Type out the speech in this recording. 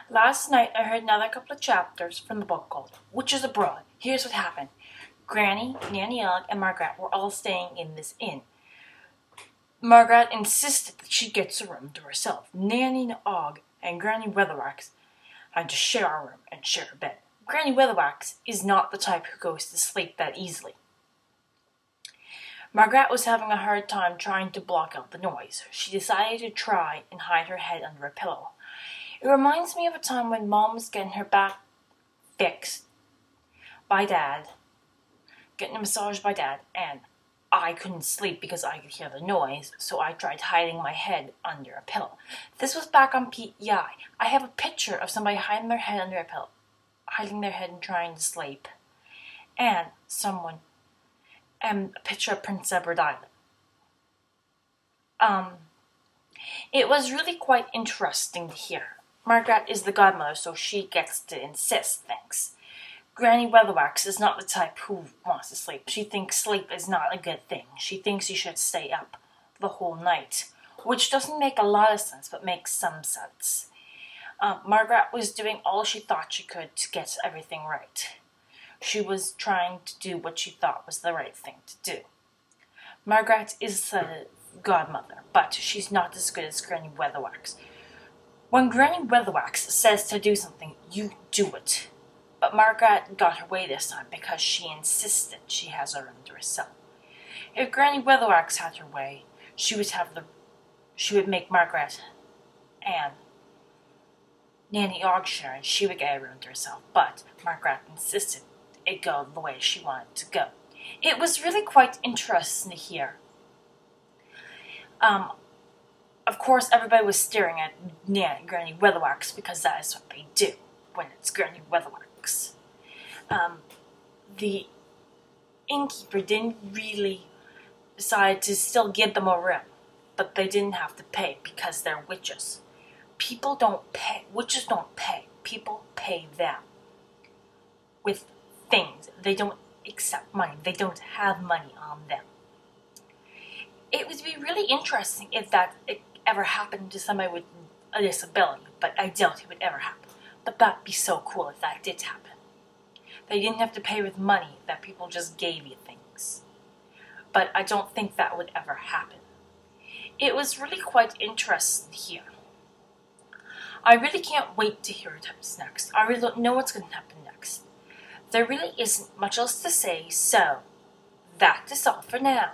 Last night I heard another couple of chapters from the book called Witches Abroad. Here's what happened. Granny, Nanny Ogg, and Margaret were all staying in this inn. Margaret insisted that she gets a room to herself. Nanny Ogg and Granny Weatherwax had to share a room and share a bed. Granny Weatherwax is not the type who goes to sleep that easily. Margaret was having a hard time trying to block out the noise. She decided to try and hide her head under a pillow. It reminds me of a time when Mom was getting her back fixed by Dad, getting a massage by Dad, and I couldn't sleep because I could hear the noise, so I tried hiding my head under a pillow. This was back on PEI. I have a picture of somebody hiding their head under a pillow, hiding their head and trying to sleep, and a picture of Prince Edward Island. It was really quite interesting to hear. Margaret is the godmother, so she gets to insist things. Granny Weatherwax is not the type who wants to sleep. She thinks sleep is not a good thing. She thinks you should stay up the whole night, which doesn't make a lot of sense, but makes some sense. Margaret was doing all she thought she could to get everything right. She was trying to do what she thought was the right thing to do. Margaret is the godmother, but she's not as good as Granny Weatherwax. When Granny Weatherwax says to do something, you do it. But Margaret got her way this time because she insisted she has a room to herself. If Granny Weatherwax had her way, she would make Margaret and Nanny Ogg share, and she would get a room to herself. But Margaret insisted it go the way she wanted to go. It was really quite interesting to hear. Of course, everybody was staring at Granny Weatherwax because that is what they do when it's Granny Weatherwax. The innkeeper didn't really decide to still give them a room, but they didn't have to pay because they're witches. People don't pay. Witches don't pay. People pay them with things. They don't accept money. They don't have money on them. It would be really interesting if that ever happened to somebody with a disability, but I doubt it would ever happen. But that'd be so cool if that did happen. They didn't have to pay with money, that people just gave you things. But I don't think that would ever happen. It was really quite interesting to hear. I really can't wait to hear what happens next. I really don't know what's going to happen next. There really isn't much else to say, so that is all for now.